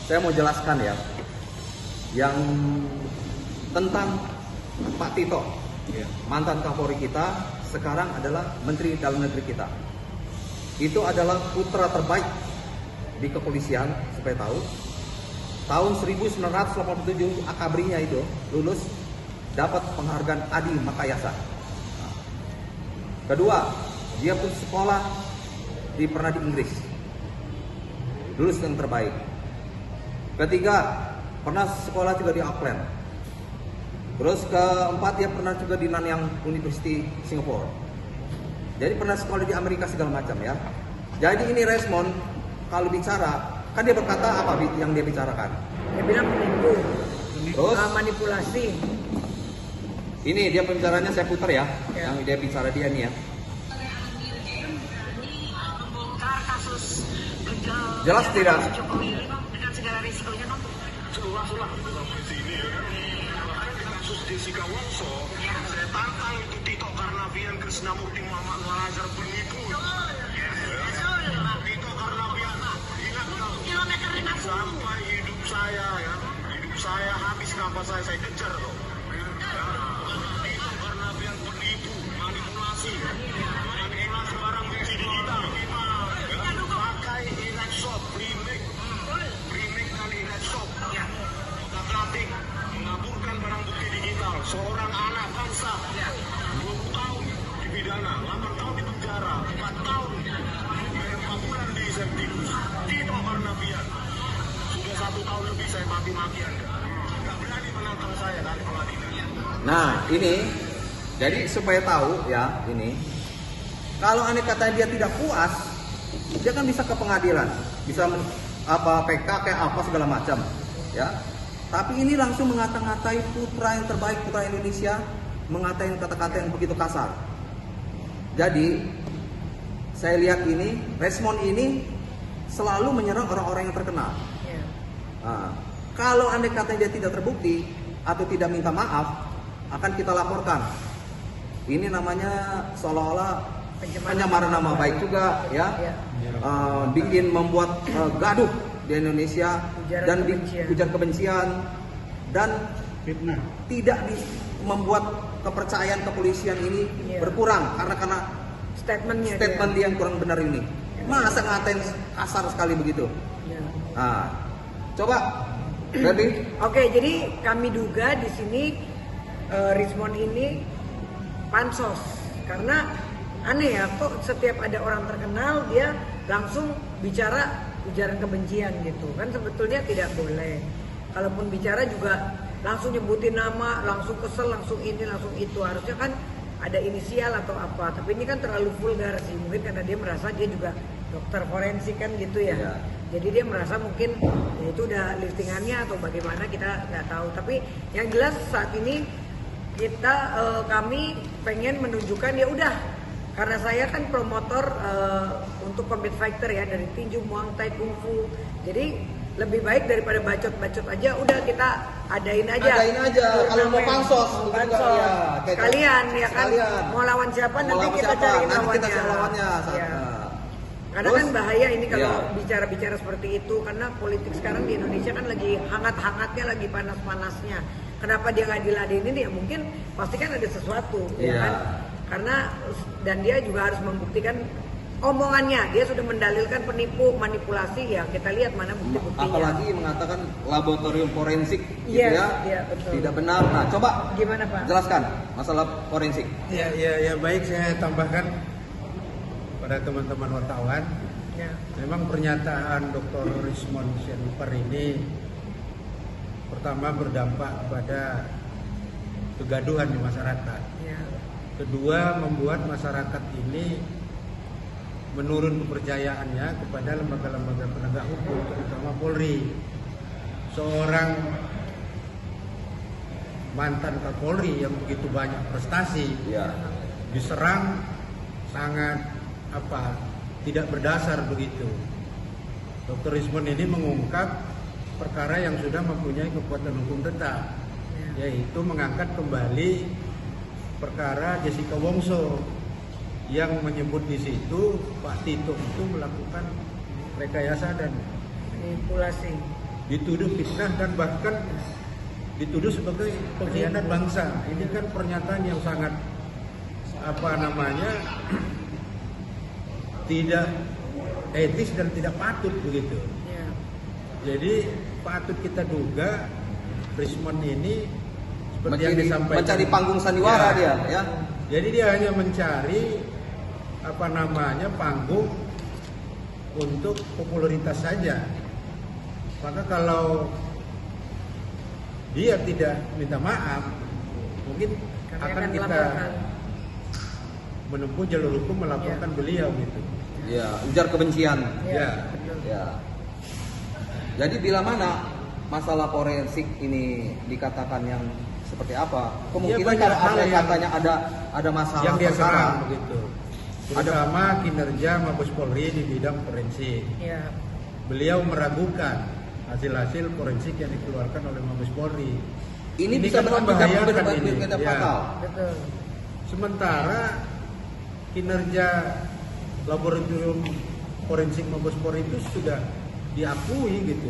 Saya mau jelaskan ya, yang tentang Pak Tito, mantan Kapolri kita, sekarang adalah Menteri Dalam Negeri kita. Itu adalah putra terbaik di kepolisian, supaya tahu. Tahun 1987 akabrinya itu lulus, dapat penghargaan Adi Makayasa. Kedua, dia pun sekolah pernah di Inggris, lulus yang terbaik. Ketiga, pernah sekolah juga di Auckland. Terus keempat, dia pernah juga di Nanyang University Singapore. Jadi pernah sekolah di Amerika segala macam ya. Jadi ini Resmond kalau bicara, kan dia berkata apa yang dia bicarakan? Dia bilang menipu, terus manipulasi. Ini dia pembicaranya, saya putar ya, yang dia bicara dia nih ya. Jelas tidak? Kasus Jessica Wongso, saya tantang itu Tito Karnavian, Krisnamurti, Muhammad Nazar penipu. Tito Karnavian, ingat nggak? Sampai hidup saya habis nafas saya kejar loh. Tito Karnavian penipu, manipulasi barang bukti digital. Pakai e-laptop, remake dan e-laptop. Otak-atik, mengaburkan barang bukti digital. Seorang anak bangsa, 20 tahun dipidana, 8 tahun di penjara, 4 tahun, 4 bulan di Septimus. Tito Karnavian, sudah 1 tahun lebih saya maki-maki Anda. Nggak berani menantang saya dari pengadilan. Nah ini, jadi supaya tahu ya ini, kalau aneh katanya dia tidak puas, dia kan bisa ke pengadilan, bisa PK kayak apa segala macam, ya. Tapi ini langsung mengata-ngatai putra yang terbaik, putra Indonesia, mengatain kata-kata yang begitu kasar. Jadi saya lihat ini, Resmond ini selalu menyerang orang-orang yang terkenal. Nah, kalau andai katanya dia tidak terbukti atau tidak minta maaf, akan kita laporkan. Ini namanya seolah-olah pencemaran nama baik juga, ya. Bikin membuat gaduh di Indonesia, dan ujar kebencian dan fitnah. Tidak membuat kepercayaan kepolisian ini berkurang karena statement dia yang kurang benar ini. Masa ngatain kasar sekali begitu? Nah, coba berarti. Oke, jadi kami duga di sini Resmond ini pansos, karena aneh ya, kok setiap ada orang terkenal dia langsung bicara ujaran kebencian gitu kan. Sebetulnya tidak boleh. Kalaupun bicara juga langsung nyebutin nama, langsung kesel, langsung ini, langsung itu. Harusnya kan ada inisial atau apa. Tapi ini kan terlalu vulgar sih, mungkin karena dia merasa dia juga dokter forensik kan gitu ya. Jadi dia merasa mungkin ya itu udah liftingannya atau bagaimana, kita nggak tahu. Tapi yang jelas saat ini kita kami pengen menunjukkan ya udah, karena saya kan promotor untuk combat fighter ya, dari tinju, muang thai, kungfu. Jadi lebih baik daripada bacot-bacot aja, udah kita adain aja. Kalau mau pansos, ya, kalian ya kan mau lawan siapa nanti kita cari lawannya. Karena kan bahaya ini kalau bicara-bicara seperti itu, karena politik sekarang di Indonesia kan lagi hangat-hangatnya, lagi panas-panasnya. Kenapa dia nggak diladenin ya? Mungkin pasti kan ada sesuatu, ya kan? Karena dan dia juga harus membuktikan omongannya. Dia sudah mendalilkan penipu, manipulasi, ya kita lihat mana bukti-buktinya. Apalagi mengatakan laboratorium forensik gitu betul. Tidak benar. Nah, coba gimana Pak? Jelaskan masalah forensik. Ya baik, saya tambahkan pada teman-teman wartawan. Memang pernyataan Dr. Resmond Sianuar ini pertama berdampak pada kegaduhan di masyarakat. Kedua, membuat masyarakat ini menurun kepercayaannya kepada lembaga-lembaga penegak hukum, terutama Polri. Seorang mantan Kapolri yang begitu banyak prestasi Ya. diserang sangat tidak berdasar begitu. Dr. Rismond ini mengungkap perkara yang sudah mempunyai kekuatan hukum tetap, yaitu mengangkat kembali perkara Jessica Wongso yang menyebut di situ Pak Tito itu melakukan rekayasa dan Manipulasi. dituduh fitnah dan bahkan dituduh sebagai pengkhianat bangsa. Ini kan pernyataan yang sangat tidak etis dan tidak patut begitu. Ya. Jadi patut kita duga Rismond ini seperti yang disampaikan, mencari panggung sandiwara dia, ya. Jadi dia hanya mencari panggung untuk popularitas saja. Maka kalau dia tidak minta maaf, mungkin Kami akan kita laporkan. menempuh jalur hukum melaporkan beliau gitu. Ya, ujar kebencian. Ya. Betul. Ya. Jadi bila mana masalah forensik ini dikatakan yang seperti apa? Kemungkinan banyak kalau hal ada yang- katanya ada masalah Yang dia perkara. serang begitu. Terutama kinerja Mabes Polri di bidang forensik. Ya. Beliau meragukan hasil-hasil forensik yang dikeluarkan oleh Mabes Polri. Ini Ini bisa kan berakibat membahayakan ini. berakibat Ya. fatal. Betul. Sementara kinerja laboratorium forensik Mabes Polri itu sudah diakui gitu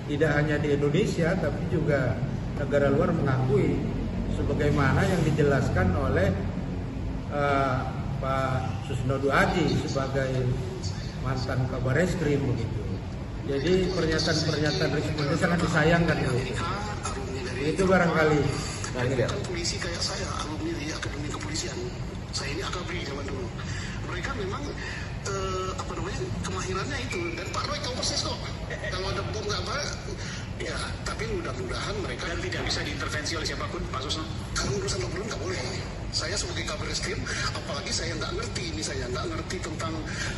tidak hanya di Indonesia tapi juga negara luar mengakui sebagaimana yang dijelaskan oleh Pak Susno Duadi sebagai mantan Kabar Eskrim begitu. Jadi pernyataan Rismond itu sangat disayangkan begitu. Itu barangkali. Nah, ini lihat. Kan polisi kayak saya, alumni di Akademi Kepolisian. Saya ini akabri zaman dulu. Mereka memang kemahirannya itu, dan Pak Roy tahu persis kok. Kalau ada bom nggak apa, ya. Tapi mudah-mudahan mereka dan tidak bisa diintervensi oleh siapapun, Pak Susno. Kalau urusan laporan nggak boleh. Saya sebagai kabar eskrim, apalagi saya nggak ngerti, misalnya nggak ngerti tentang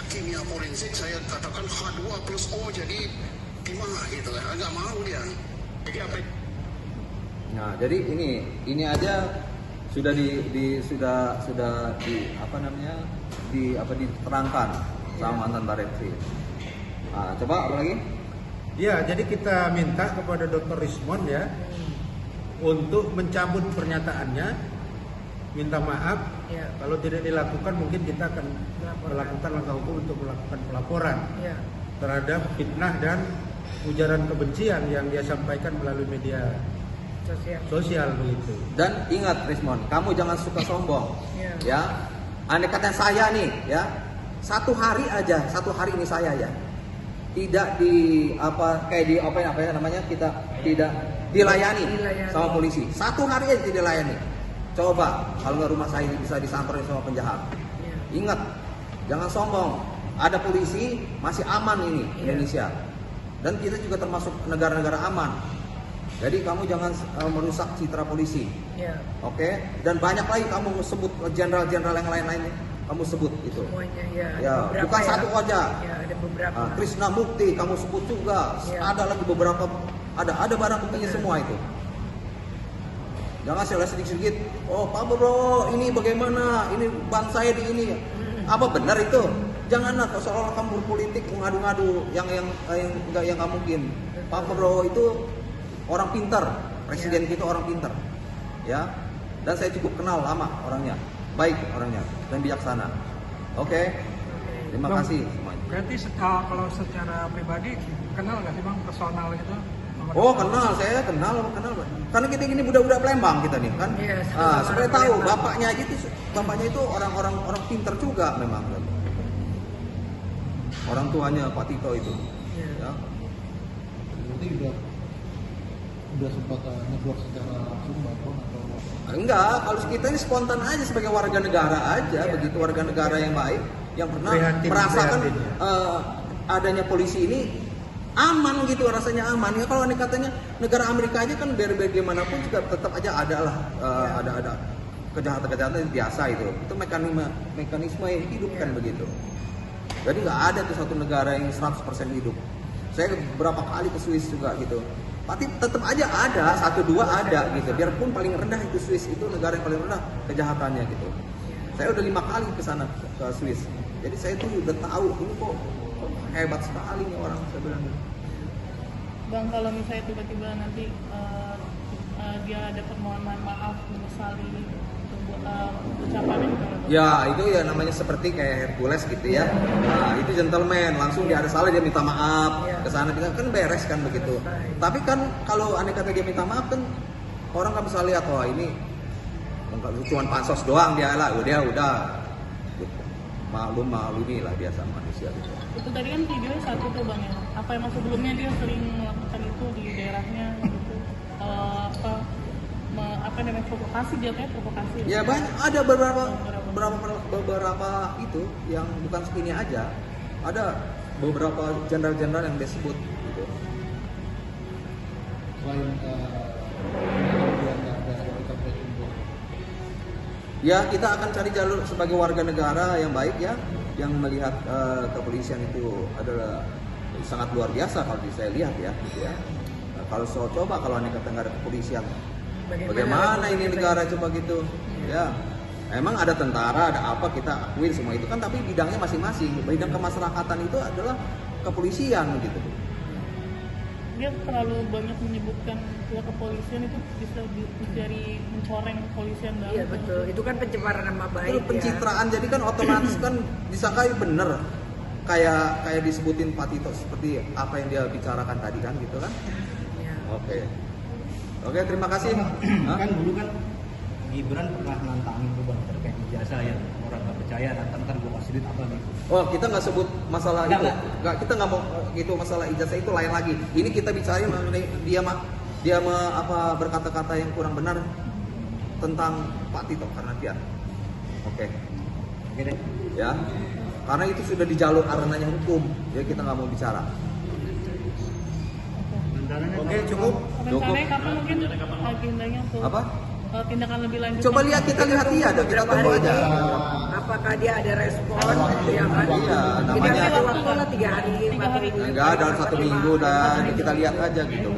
kimia forensik, saya katakan H2+O jadi gimana gitu lah, nggak mau dia. Jadi apa? Nah, jadi ini aja sudah diterangkan sama mantan Barreskrim. Nah, coba apa lagi? Ya, jadi kita minta kepada Dr. Rismond ya untuk mencabut pernyataannya, minta maaf. Ya. Kalau tidak dilakukan, mungkin kita akan melakukan langkah hukum untuk melakukan pelaporan Ya. terhadap fitnah dan ujaran kebencian yang dia sampaikan melalui media sosial begitu. Dan ingat Rismond, kamu jangan suka sombong. Ya. Ya. Andai kata saya nih, ya. Satu hari ini saya ya. Tidak kita tidak dilayani sama polisi. Satu hari aja tidak dilayani. Coba kalau nggak rumah saya ini bisa disamperin sama penjahat. Ya. Ingat, jangan sombong. Ada polisi, masih aman ini Indonesia. Dan kita juga termasuk negara-negara aman. Jadi kamu jangan merusak citra polisi. Ya. Oke? Dan banyak lagi kamu sebut jenderal-jenderal yang lain-lainnya. Kamu sebut itu. Semuanya ya. Ada Ya, beberapa bukan satu aja. Ya, ada beberapa. Krishna Mukti kamu sebut juga. Ya. Ada lagi beberapa, ada barang buktinya semua itu. Jangan salah sedikit-sedikit. Oh, Pak Bro, ini bagaimana? Ini bang saya di ini. Apa benar itu? Janganlah seolah-olah kamu berpolitik mengadu-ngadu yang nggak mungkin. Pak Bro itu orang pintar. Presiden kita orang pintar. Ya. Dan saya cukup kenal lama orangnya. Baik orangnya dan bijaksana. Oke. Terima Bang, kasih semuanya. Berarti kalau secara pribadi kenal nggak sih bang personal gitu? Oh kenal, saya kenal. Karena kita ini budak-budak Palembang kita nih kan. Iya, Supaya sama-sama tahu Palembang. bapaknya itu orang pintar juga memang. Orang tuanya Pak Tito itu. Iya. Ya. Berarti udah sempat network secara langsung Bang atau Enggak, kalau kita ini spontan aja sebagai warga negara aja, Iya. begitu warga negara yang baik, yang pernah Prihatin, merasakan prihatin, adanya polisi ini aman gitu, rasanya aman. Ya kalau ini katanya negara Amerika aja kan biar bagaimanapun juga tetap aja ada lah, ada kejahatan-kejahatan biasa itu mekanisme yang hidup kan begitu. Jadi nggak ada tuh satu negara yang 100% hidup. Saya beberapa kali ke Swiss juga gitu. Tapi tetap aja ada, 1-2 ada gitu. Biarpun paling rendah itu Swiss, itu negara yang paling rendah kejahatannya gitu. Saya udah 5 kali ke sana ke Swiss. Jadi saya tuh udah tahu ini kok hebat sekali nih orang, saya bilang gitu. Bang, kalau misalnya tiba-tiba nanti dia ada permohonan maaf, menyesali ucapannya gitu. Ya itu ya namanya seperti kayak Hercules gitu ya. Nah, itu gentleman, langsung dia ada salah dia minta maaf ke sana, kita kan beres kan begitu. Tapi kan kalau aneh kata dia minta maaf kan orang nggak bisa lihat, wah ini cuma pansos doang dia lah, udah maklumi lah biasa manusia gitu. Itu tadi kan videonya satu tuh Bang ya. Apa emang sebelumnya dia sering melakukan itu di daerahnya gitu? Apa namanya, provokasi, jatuhnya provokasi? Ya banyak, ada beberapa itu yang bukan segini aja. Ada beberapa jenderal-jenderal yang disebut gitu. Selain kemudian ada kita untuk Ya kita akan cari jalur sebagai warga negara yang baik ya, yang melihat kepolisian itu adalah sangat luar biasa kalau saya lihat ya, gitu ya. Nah, kalau coba kalau aneh kata nggak ada kepolisian, bagaimana ini negara coba gitu? Ya, emang ada tentara, ada apa kita akuin semua itu kan, tapi bidangnya masing-masing. Bidang kemasyarakatan itu adalah kepolisian gitu. Dia terlalu banyak menyebutkan pihak kepolisian, itu bisa dari mencoreng kepolisian banget. Iya betul, itu kan pencemaran nama baik. Itu pencitraan, jadi kan otomatis kan disangka bener kayak disebutin Pak Tito seperti apa yang dia bicarakan tadi kan gitu kan. Ya. Oke, terima kasih. Hah? Kan dulu kan Gibran pernah nantangin tuh Bang terkait ijazah yang orang nggak percaya, datang kan gue kasih duit apa nih. Oh, kita nggak sebut masalah Nggak, itu. nggak. Nggak, kita nggak mau gitu masalah ijazah, itu lain lagi. Ini kita bicara mengenai dia berkata-kata yang kurang benar tentang Pak Tito Karnavian. Oke. Oke deh. Ya. Karena itu sudah di jalur arenanya hukum, jadi kita nggak mau bicara. Oke, cukup. Rencananya kapan mungkin agendanya untuk Apa? tindakan lebih lanjut? Coba lihat, kita lihat dia, ada kita tunggu aja. Apakah dia ada respon gitu ya kan? Iya, Kita namanya- kasih waktu lah 3 hari, 4 hari. Enggak, dalam 1 minggu dan kita lihat aja gitu.